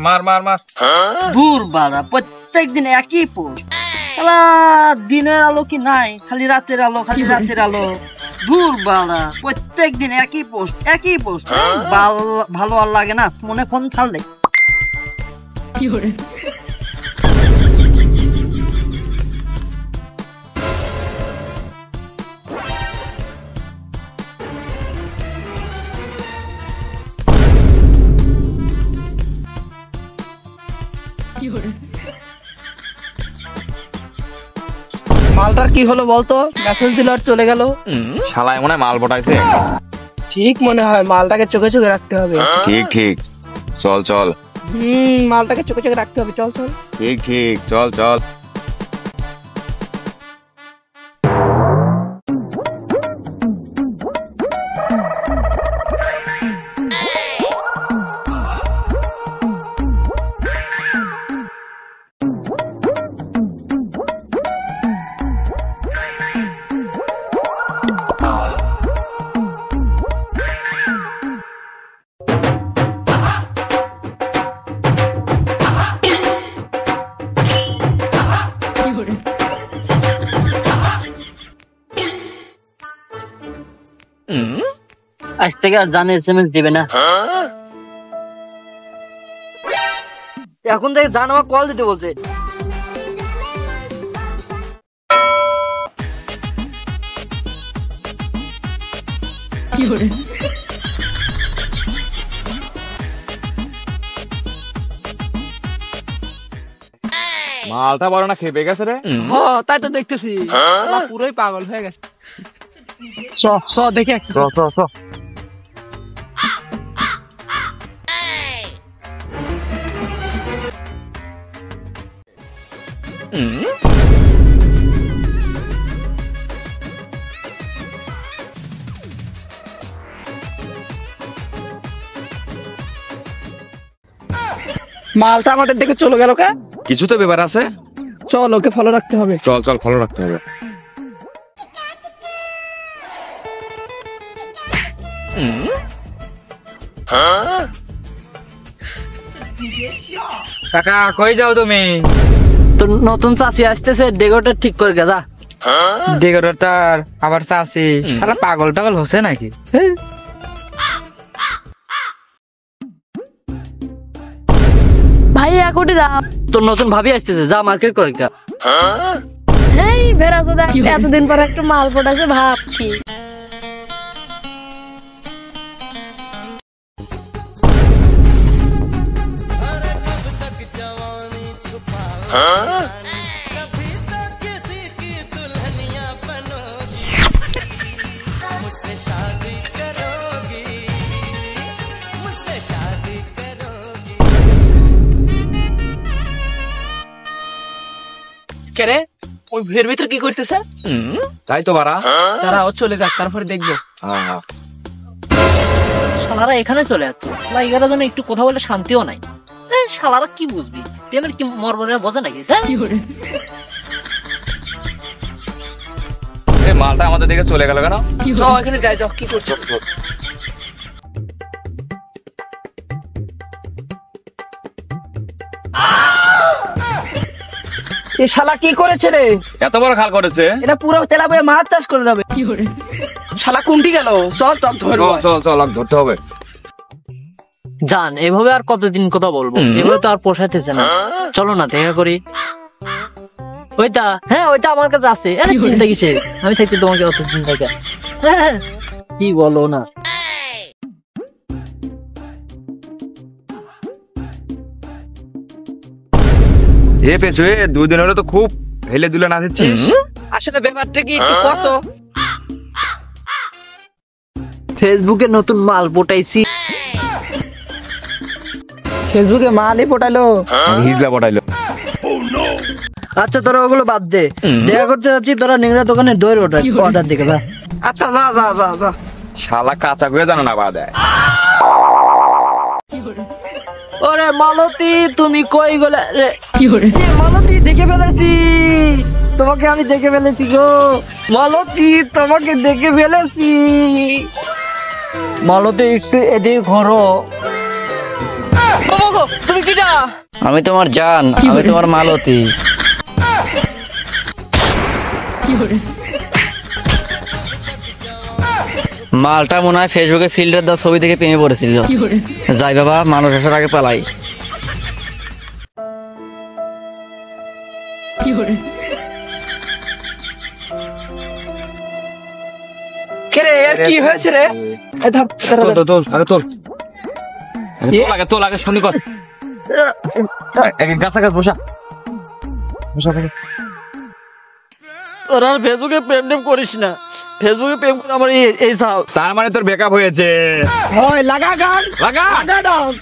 মার মার মার। দূর বাড়া, প্রত্যেক দিন একই পোস্ট। দিনের আলো কি নাই, খালি রাতের আলো, খালি রাতের আলো। দূর বাড়া, প্রত্যেক দিন একই পোস্ট, একই পোস্ট। ভালো আর লাগে না, মনে ফোন ছাড়লে। মালটার কি হলো বলতো? মেসেজ দিল আর চলে গেল। শালা মনে হয় মাল পটাইছে। ঠিক মনে হয়, মালটাকে চোখে চোখে রাখতে হবে। ঠিক ঠিক, চল চল। মালটাকে চোখে চোখে রাখতে হবে, চল চল। ঠিক ঠিক, চল চল। আজ থেকে আর জানে SMS দিবে না। এখন থেকে জান আমার কল দিতে বলছে। মালটা বড় না খেপে গেছে রে। তাই তো দেখতেছি, পুরোই পাগল হয়ে গেছে। দেখে মালটা আমাদের দেখে চলে গেল কে? কিছু তো ব্যাপার আছে। চল, ওকে ফলো রাখতে হবে। চল চল, ফলো রাখতে হবে। কাকা কই যাও তুমি? তো নতুন চাষি আসতেছে, ডেকোরেটর ঠিক করে গেছা। ডেকোরেটর আবার চাষি, সারা পাগল টাগল হচ্ছে নাকি? ভাই কোটি যা, তোর নতুন ভাবি আসতেছে, যা মার্কেট করে গা। এই ভেরাসো দেখ, এতদিন পর একটা মাল পড়াছে, ভাব কি। কেরে ওই ভিড়ের ভিতরে কি করতেছে? তাই তো বাড়া, তারা ও চলে যাক, তারপরে দেখবো। শালারা এখানে চলে যাচ্ছে, এগারো জন একটু কথা বলে শান্তিও নাই। শালারা কি বুঝবি, প্রেমের কি মর্মরা বোঝে নাকি? মালটা আমাদের দিকে চলে গেল কেন? এখানে যাই, যাও। কি করছো? এ শালা কি করেছে রে? এত বড় খাল করেছে, এটা পুরো তেলাপিয়া মাছ চাষ করে যাবে। শালা কুন্টি গেল, চল ধরবো। চল চল, ধরতে হবে। জান, এভাবে আর কতদিন কথা বলবো? এভাবে তো আর পোষাইতেছে না। চলো না দেখা করি। ওইটা, হ্যাঁ ওইটা আমার কাছে আছে। চিন্তা কিসে, আমি থাকতে তোমাকে অত চিন্তা কে? হ্যাঁ কি বলো না। এ পেছু, 2 দিন হলো তো খুব হেলে দুলে নাচছিস। আসলে ব্যাপারটা কি একটু কত? ফেসবুকে নতুন মাল পটাইছি। ফেসবুকে মালই পটাইলো, হিজলা পটাইলো। আচ্ছা তোরা ওগুলো বাদ দে, দেখা করতে যাচ্ছি। তোরা নিংড়া দোকানে দই অর্ডার দিকে যা। আচ্ছা যা যা যা যা। শালা কাঁচা করে জানো না বাদে। ওরে মালতী, তুমি কই গেলে রে? মালতী, দেখে ফেলেছি তোমাকে, আমি দেখে ফেলেছি গো মালতী, তোমাকে দেখে ফেলেছি। মালতী একটু এদিকে ঘোরো। তুমি কিটা? আমি তোমার জান, আমি তোমার মালতী। মালটা মনে হয় ফেসবুকে ফিল্টার দেওয়া ছবি দেখে প্রেমে পড়েছিল। যাই বাবা, মানুষ আসার আগে পালাই। কে রে, এর কি হয়েছে রে? এই ধর, ধর, ধর। তোল আরে তোল তোল আগে শুনি কর গাছা গাছ বসা বসা বসা। তোরা ফেসবুকে প্রেম টেম করিস না, ফেসবুকে প্রেম করে আমার এই চাও। তার মানে তোর ব্রেকআপ হয়েছে। হয় লাগা গান, লাগা লাগা ডান্স।